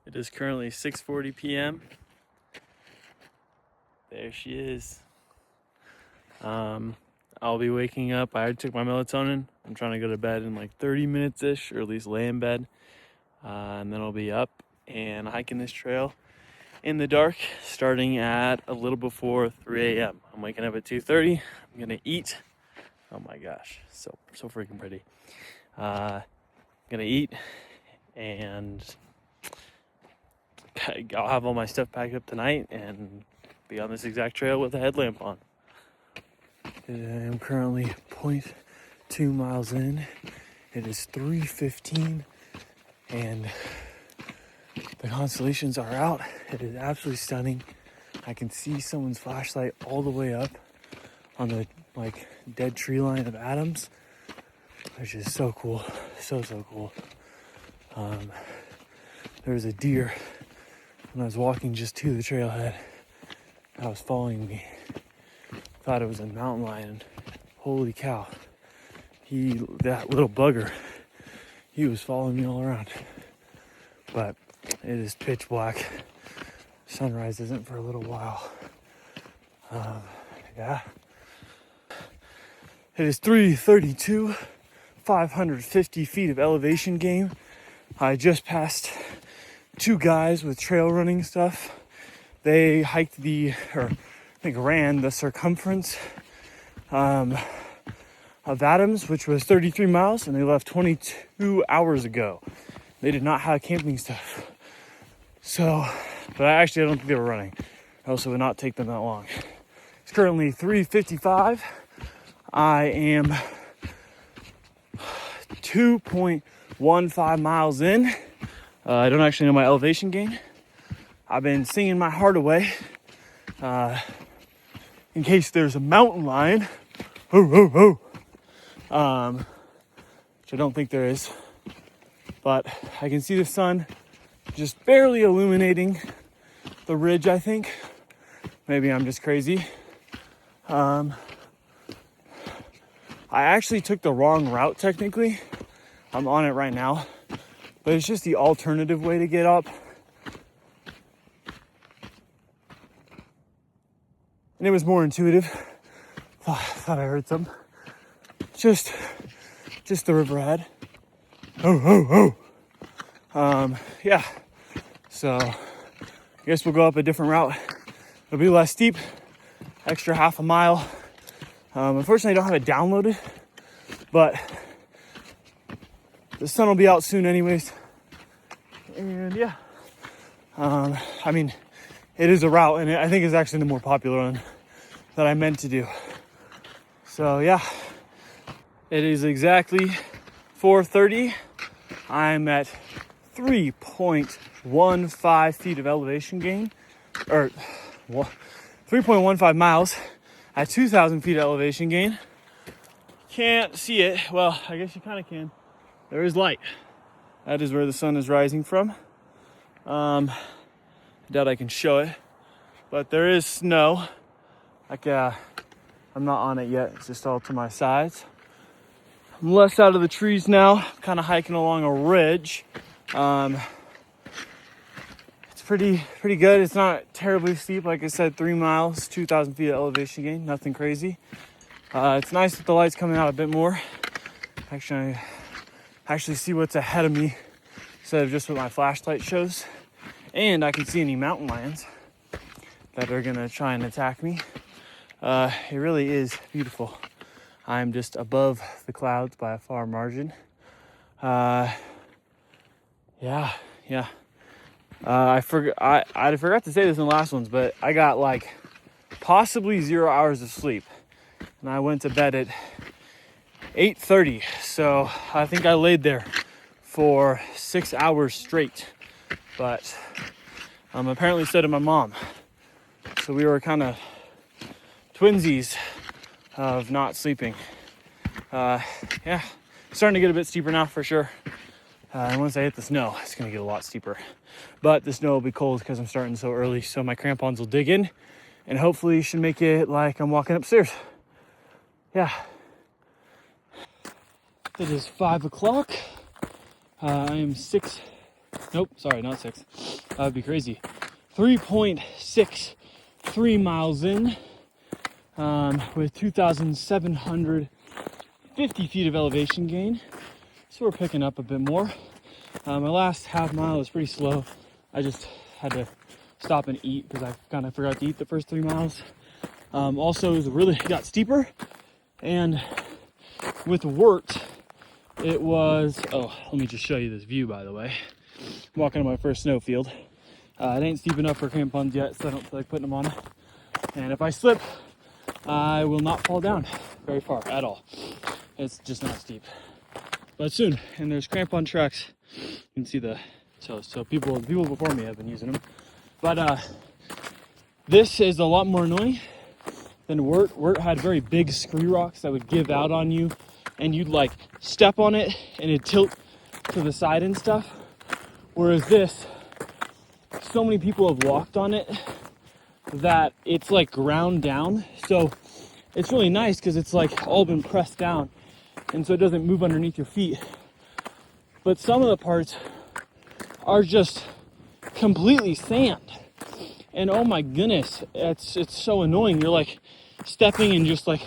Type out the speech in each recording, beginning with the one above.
It is currently 6:40 p.m. There she is. I'll be waking up. I already took my melatonin. I'm trying to go to bed in like 30 minutes-ish, or at least lay in bed. And then I'll be up and hiking this trail in the dark, starting at a little before 3 a.m. I'm waking up at 2:30. I'm gonna eat. Oh my gosh, so freaking pretty. Gonna eat, and I'll have all my stuff packed up tonight and be on this exact trail with a headlamp on. I am currently 0.2 miles in. It is 3:15 and the constellations are out. It is absolutely stunning. I can see someone's flashlight all the way up on the dead tree line of Adams, which is so cool. So cool. There was a deer when I was walking just to the trailhead. That was following me. Thought it was a mountain lion. Holy cow. That little bugger, he was following me all around. But it is pitch black. Sunrise isn't for a little while. Yeah. It is 3:32, 550 feet of elevation gain. I just passed two guys with trail running stuff. They hiked ran the circumference of Adams, which was 33 miles, and they left 22 hours ago. They did not have camping stuff. But I don't think they were running. Else it would not take them that long. It's currently 3:55. I am 2.15 miles in. I don't actually know my elevation gain. I've been singing my heart away in case there's a mountain lion. Which I don't think there is. But I can see the sun just barely illuminating the ridge, I think. Maybe I'm just crazy. I actually took the wrong route technically. I'm on it right now. But it's just the alternative way to get up. And it was more intuitive. Thought I heard some. Just the river ahead. Yeah. So I guess we'll go up a different route. It'll be less steep, extra half a mile. Unfortunately, I don't have it downloaded, but the sun will be out soon anyways. And yeah, it is a route, and I think it's actually the more popular one that I meant to do. So yeah, it is exactly 4:30. I'm at 3.15 feet of elevation gain, or 3.15 miles at 2,000 feet of elevation gain. Can't see it. Well, I guess you kind of can. There is light. That is where the sun is rising from. I doubt I can show it, but there is snow. I'm not on it yet. It's just all to my sides. I'm less out of the trees now. I'm kind of hiking along a ridge. It's pretty good. It's not terribly steep. Like I said, 3 miles, 2,000 feet of elevation gain. Nothing crazy. It's nice that the light's coming out a bit more. I actually see what's ahead of me instead of just what my flashlight shows. And I can see any mountain lions that are gonna try and attack me. It really is beautiful. I'm just above the clouds by a far margin. Yeah. I forgot to say this in the last ones, but I got possibly 0 hours of sleep. And I went to bed at 8:30. So I think I laid there for 6 hours straight. But apparently so did my mom. So we were kind of twinsies of not sleeping. Yeah, starting to get a bit steeper now for sure. And once I hit the snow, it's gonna get a lot steeper. But the snow will be cold because I'm starting so early, so my crampons will dig in and hopefully should make it like I'm walking upstairs. Yeah. It is 5 o'clock. I am 6. Nope, sorry, not 6. That would be crazy. 3.63 miles in, with 2,750 feet of elevation gain. So we're picking up a bit more. My last half mile was pretty slow. I just had to stop and eat because I kind of forgot to eat the first 3 miles. Also, it got steeper, and with Wirt, it was, let me just show you this view, by the way. I'm walking on my first snow field. It ain't steep enough for crampons yet, so I don't feel like putting them on. And if I slip, I will not fall down very far at all. It's just not steep. But soon, and there's crampon tracks. You can see so people before me have been using them. But this is a lot more annoying than Wirt. Wirt had very big scree rocks that would give out on you, and you'd like step on it and it'd tilt to the side and stuff. Whereas this, so many people have walked on it that it's like ground down. So it's really nice because it's like all been pressed down, and so it doesn't move underneath your feet. But some of the parts are just completely sand. And oh my goodness, it's so annoying. You're like stepping and just like,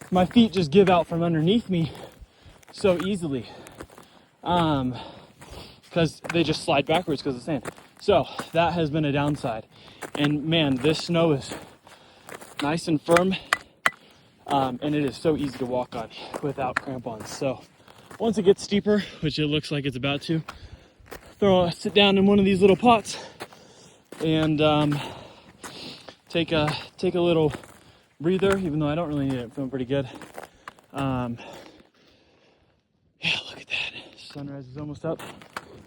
my feet just give out from underneath me so easily. Because they just slide backwards because of sand. So that has been a downside. And man, this snow is nice and firm. And it is so easy to walk on without crampons. So once it gets steeper, which it looks like it's about to, sit down in one of these little pots and take a little breather, even though I don't really need it. I'm feeling pretty good. Yeah, look at that. Sunrise is almost up.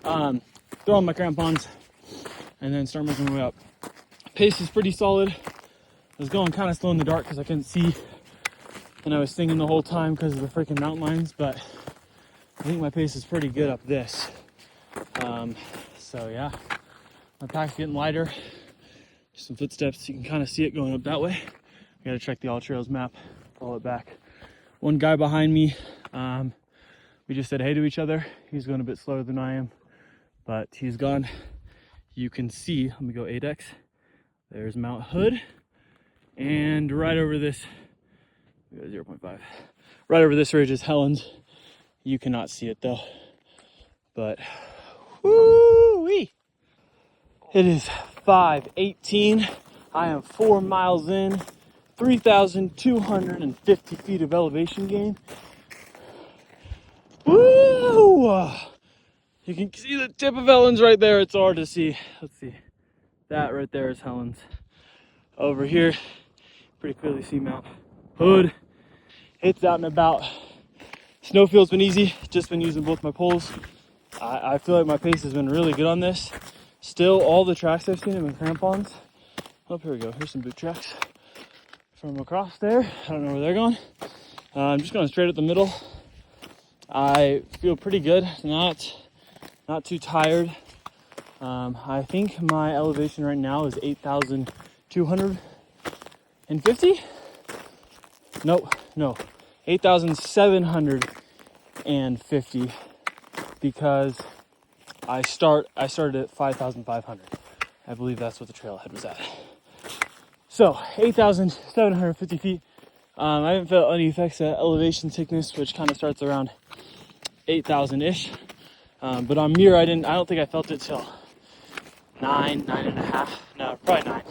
Throw on my crampons and then start making my way up. Pace is pretty solid. I was going kind of slow in the dark because I couldn't see, and I was singing the whole time because of the freaking mountain lions, but I think my pace is pretty good up this. So yeah, my pack's getting lighter. Some footsteps, you can kind of see it going up that way. I gotta check the All Trails map, follow it back. One guy behind me, we just said hey to each other. He's going a bit slower than I am, but he's gone. You can see, let me go 8x. There's Mount Hood, and right over this, 0.5. Right over this ridge is Helen's. You cannot see it though, but woo-wee. It is 5:18. I am 4 miles in, 3,250 feet of elevation gain. Woo! You can see the tip of Helen's right there. It's hard to see. Let's see. That right there is Helen's. Over here, pretty clearly see Mount Hood. It's out and about. Snowfield's been easy. Just been using both my poles. I feel like my pace has been really good on this. Still, all the tracks I've seen have been crampons. Oh, here we go. Here's some boot tracks from across there. I don't know where they're going. I'm just going straight up the middle. I feel pretty good. Not too tired. I think my elevation right now is 8,250. No, 8,750 because I started at 5,500. I believe that's what the trailhead was at. So 8,750 feet. I haven't felt any effects of elevation sickness, which kind of starts around 8,000-ish. But on Muir, I don't think I felt it till 9.5. No, probably 9.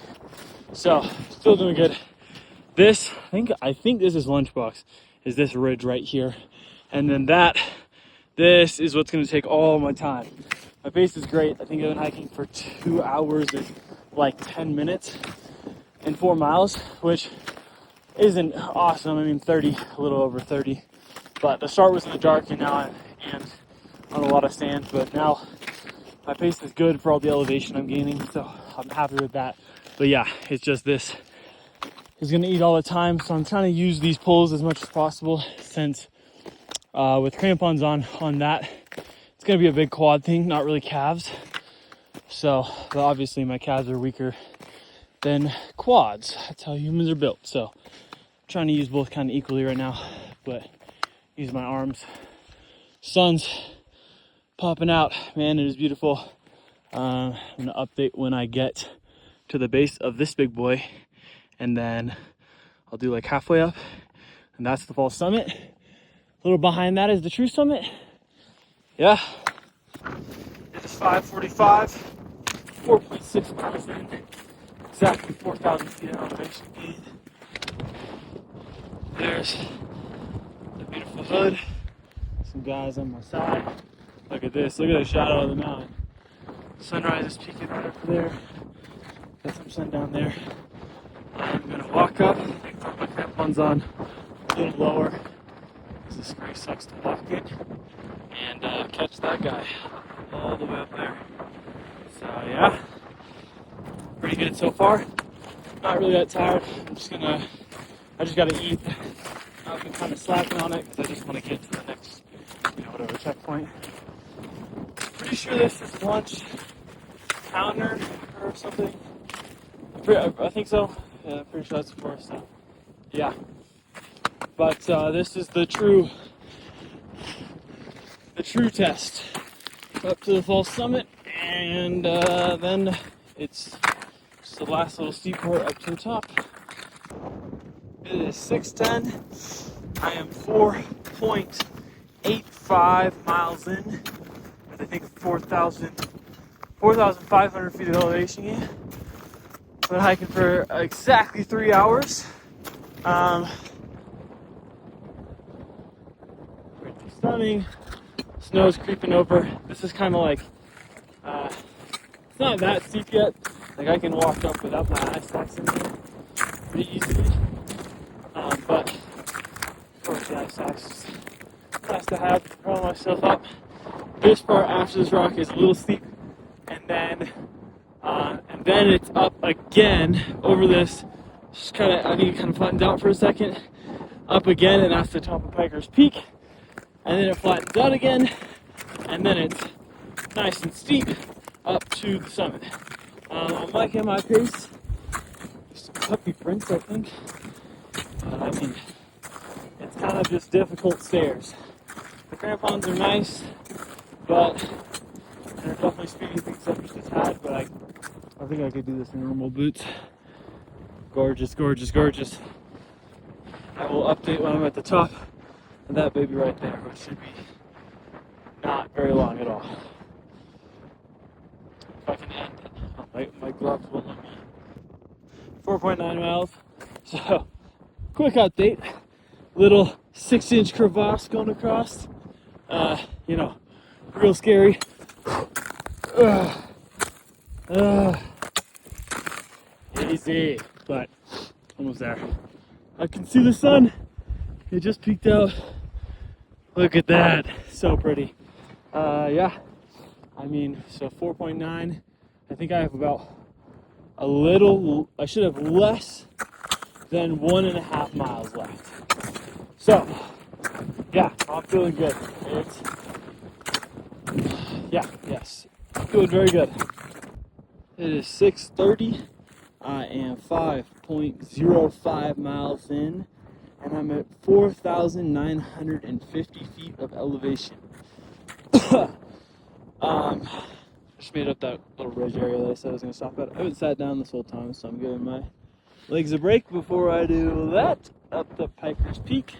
So still doing good. This, I think this is Lunchbox, is this ridge right here. And then this is what's gonna take all my time. My pace is great. I think I've been hiking for 2 hours and like 10 minutes and 4 miles, which isn't awesome. I mean, 30, a little over 30. But the start was in the dark and now I'm on a lot of sand, but now my pace is good for all the elevation I'm gaining, so I'm happy with that. But yeah, it's just this is gonna eat all the time, so I'm trying to use these poles as much as possible since with crampons on that, it's gonna be a big quad thing, not really calves. So, but obviously my calves are weaker than quads. That's how humans are built. So I'm trying to use both kind of equally right now, but use my arms. Sun's popping out, man, it is beautiful. I'm gonna update when I get to the base of this big boy, and then I'll do like halfway up, and that's the false summit. A little behind that is the true summit. Yeah. It is 5:45, 4.6 miles in, exactly 4,000 feet of elevation gain. There's the beautiful hood. Some guys on my side. Look at this. Look at the shadow of the mountain. Sunrise is peeking right over there. Got some sun down there. I'm gonna walk up. Put my crampons on a little lower, because this gray sucks to walk in, and catch that guy all the way up there. So yeah, pretty good so far. Not really that tired. I just gotta eat. I've been kind of slacking on it because I just want to get to the next, whatever checkpoint. Pretty sure this is lunch counter or something. I think so. Yeah, I'm pretty sure that's the forest stuff. Yeah. But this is the true test. Up to the false summit, and then it's just the last little steep part up to the top. It is 6:10. I am 4.85 miles in, with I think 4,500 feet of elevation gain. Been hiking for exactly 3 hours. Pretty stunning. Snow's creeping over. This is kind of like, it's not that steep yet. Like I can walk up without my ice axe in there pretty easily. But of course the ice axe is nice to have to roll myself up. This part after this rock is a little steep, and then it's up again over this. Just I think it kind of flattens out for a second. Up again, and that's the top of Piker's Peak. And then it flattens out again, and then it's nice and steep up to the summit. I'm liking my pace. Some puppy prints, I think. I mean, it's kind of just difficult stairs. The crampons are nice, but they're definitely speeding things up just a tad, but I think I could do this in normal boots. Gorgeous, gorgeous, gorgeous. I will update when I'm at the top of that baby right there, which should be not very long at all. If I can end it. My gloves won't let me. 4.9 miles. So, quick update. Little 6-inch crevasse going across. Real scary. Easy, but almost there. I can see the sun. It just peeked out. Look at that. So pretty. Yeah. I mean, so 4.9. I think I have I should have less than 1.5 miles left. So, yeah, I'm feeling good. Yes. I'm feeling very good. It is 6:30. I am 5.05 miles in, and I'm at 4,950 feet of elevation. Just made up that little ridge area that I said I was going to stop at. I haven't sat down this whole time, so I'm giving my legs a break before I do that. Up to Piker's Peak,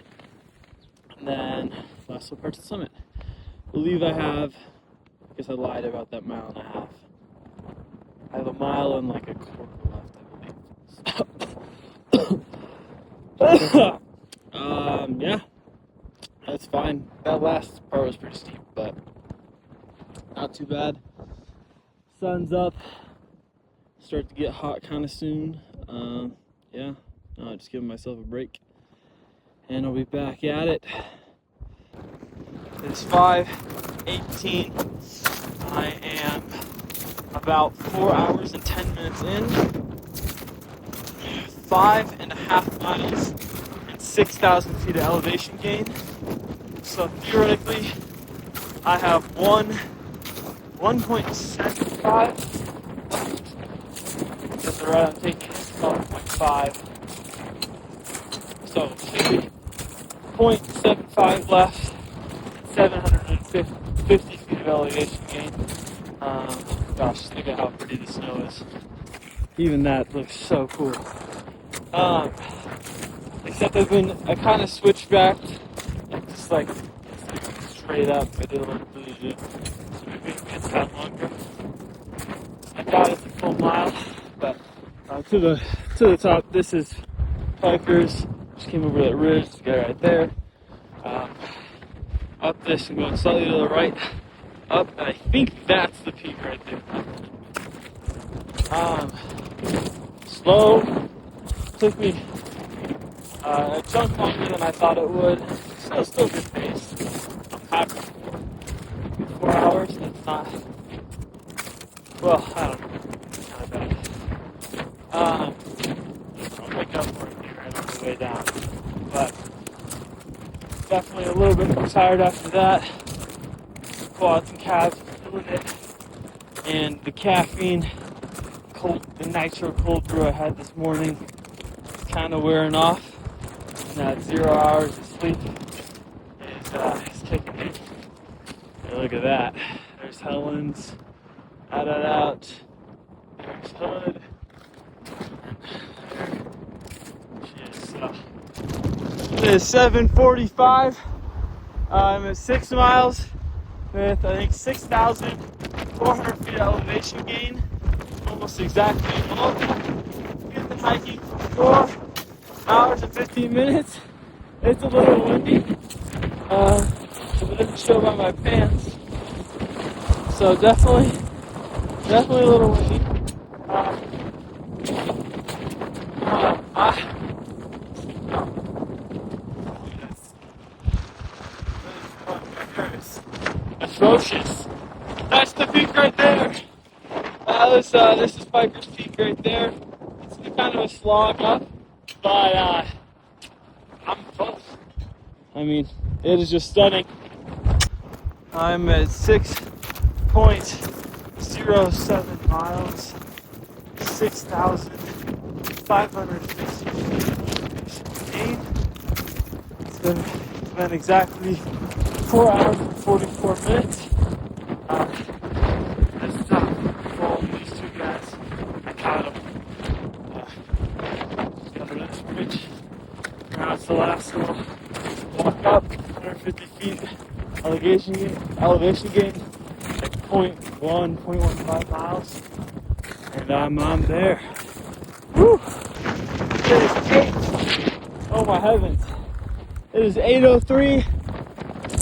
and then last little parts of the summit. I believe I guess I lied about that 1.5 miles. I have 1 mile and like a quarter left, I believe. Yeah, that's fine. That last part was pretty steep, but not too bad. Sun's up. Start to get hot kind of soon. Yeah, no, just giving myself a break, and I'll be back at it. It's 5:18. I am about 4 hours and 10 minutes in. 5.5 miles and 6,000 feet of elevation gain. So theoretically, I have 1.75. That's the route I'm taking. It's 1.5. So maybe 0.75 left. 750 feet of elevation gain. Gosh, look at how pretty the snow is. Even that looks so cool. Except I kind of switched back, just like straight up. I did a little bit, so maybe it's got longer. I doubt it's a full mile, but to the top. This is Pikers. Just came over that ridge, this guy right there. Up this and going slightly to the right. Up, and I think that's the peak right there. Slow. Took me a chunk longer than I thought it would. Still good pace. I'm happy for 4 hours. That's not. Well, I don't know. It's kind of bad. I'll make up for it here right on the way down. But definitely a little bit more tired after that. Quads and calves feeling it. And the caffeine, the nitro cold brew I had this morning is kind of wearing off. And that 0 hours of sleep is kicking in. And look at that. There's Helen's. Out. There's Hood. It is 7:45. I'm at 6 miles with I think 6,400 feet elevation gain, almost exactly all. Get the hiking for 4 hours and 15 minutes. It's a little windy. It doesn't show by my pants, so definitely a little windy. Atrocious. That's the peak right there. This is Piper's Peak right there. It's kind of a slog up, but I'm close. I mean, it is just stunning. I'm at 6.07 miles, 6,560 gain. It's been exactly 4 hours and 44 minutes. This top for these two guys, I caught them. Just got this bridge. Now it's the last little walk up, 150 feet elevation gain at 0.15 miles, and I'm there. Woo! It is 8. Oh my heavens! It is 8:03.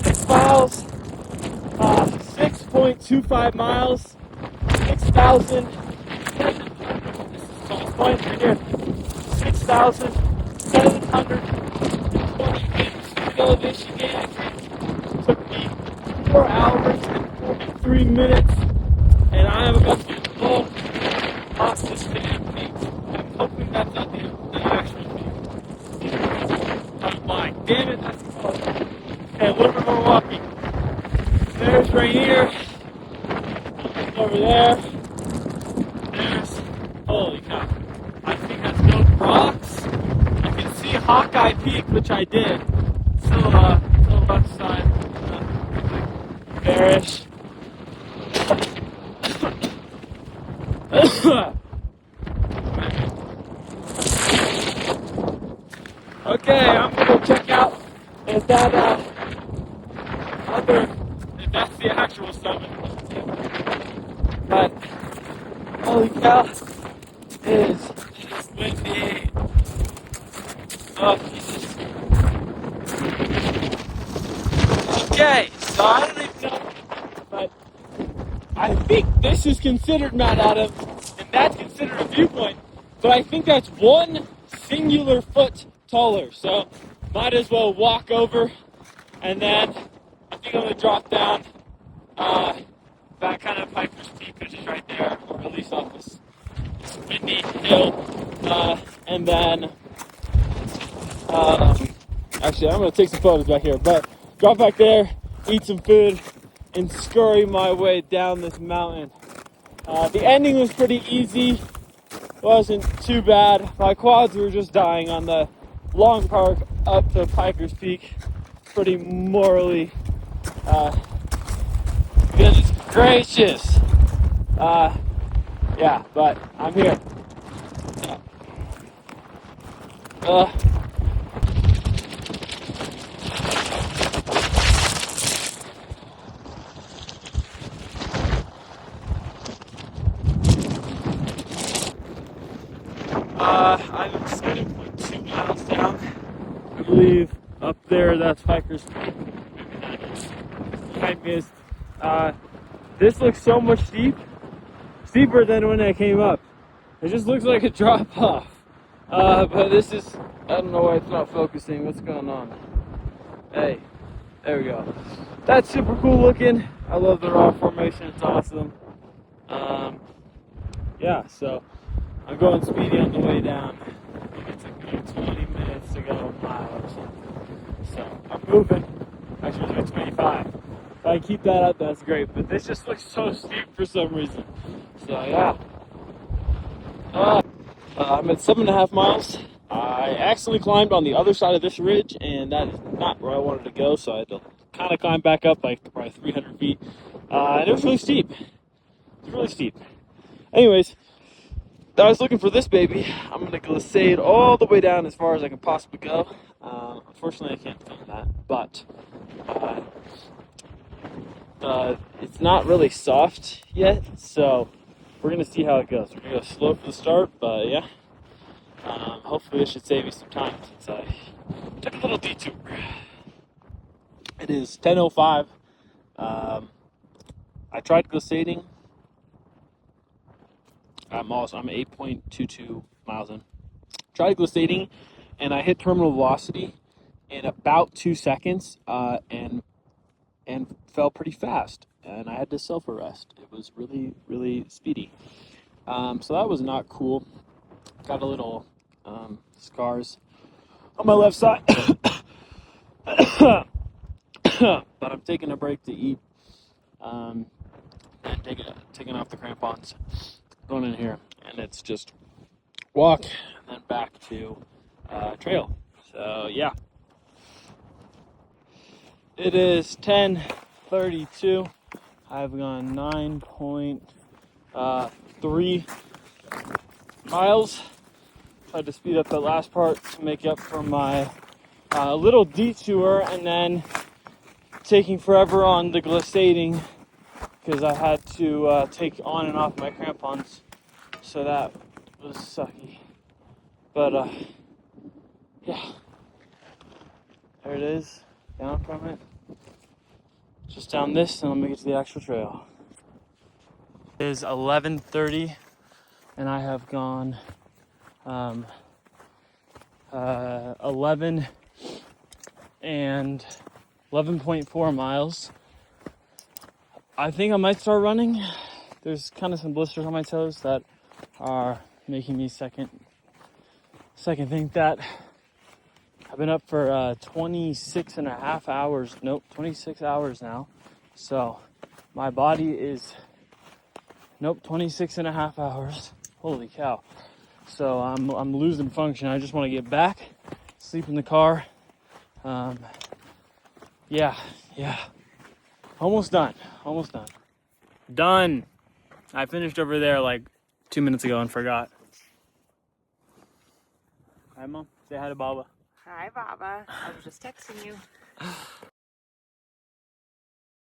6 miles, 6.25 miles, 6,000. This is my point right here. 6,728 elevation gain. Took me 4 hours and 43 minutes, and I am about to blow off this damn peak. I'm hoping that's not the actual peak. I'm like, damn it, that's close. Okay, a little bit more walking. There's Rainier. Over there. There's, holy cow. I think that's Goat Rocks. I can see Hawkeye Peak, which I did. Still left side. Bearish. Okay, I'm gonna go check out if that's the actual summit. But holy cow, it is windy. Oh Jesus. Okay, so I don't even know, but I think this is considered Mount Adams, and that's considered a viewpoint. But I think that's one singular foot taller, so might as well walk over, and then I think I'm gonna drop down back kind of Piper's Peak, which is right there, or at least off this windy hill, and then actually I'm gonna take some photos back here, but drop back there, eat some food, and scurry my way down this mountain. The ending was pretty easy, wasn't too bad. My quads were just dying on the long park up to Piper's Peak. Pretty morally, goodness gracious. Yeah, but I'm here. Uh, I'm just gonna put 2 miles down. I believe up there, that's Hiker's Peak. I missed. This looks so much steeper than when I came up. It just looks like a drop off. But this is, I don't know why it's not focusing. What's going on? Hey, there we go. That's super cool looking. I love the raw formation. It's awesome. Yeah, so I'm going speedy on the way down. I think it's like maybe 20 minutes to go a mile or something. So I'm moving. Actually, it's like 25. If I keep that up, that's great. But this just looks so steep for some reason. So yeah. I'm at 7.5 miles. I accidentally climbed on the other side of this ridge, and that is not where I wanted to go, so I had to kind of climb back up like probably 300 feet. And it was really steep. It was really steep. Anyways, I was looking for this baby. I'm going to glissade all the way down as far as I can possibly go. Unfortunately, I can't film that, but it's not really soft yet, so we're going to see how it goes. We're going to go slow for the start, but yeah. Hopefully this should save me some time since I took a little detour. It is 10:05. I tried glissading. I'm 8.22 miles in. Tried glissading, and I hit terminal velocity in about 2 seconds, and fell pretty fast. And I had to self-arrest. It was really, really speedy. So that was not cool. Got a little scars on my left side. But I'm taking a break to eat, and taking off the crampons, going in here, and it's just walk and then back to trail. So yeah, it is 10:32. I've gone 9.3 miles. Tried to speed up the last part to make up for my little detour, and then taking forever on the glissading because I had to take on and off my crampons, so that was sucky. But yeah, there it is, down from it. Just down this, and I'll make it to the actual trail. It is 11:30, and I have gone 11 and 11.4 miles. I think I might start running. There's kind of some blisters on my toes that are making me second think that I've been up for 26 and a half hours. Nope, 26 hours now. So my body is, 26 and a half hours. Holy cow. So I'm losing function. I just want to get back, sleep in the car. Yeah. Almost done. Done. I finished over there like 2 minutes ago and forgot. Hi, Mom. Say hi to Baba. Hi, Baba. I was just texting you.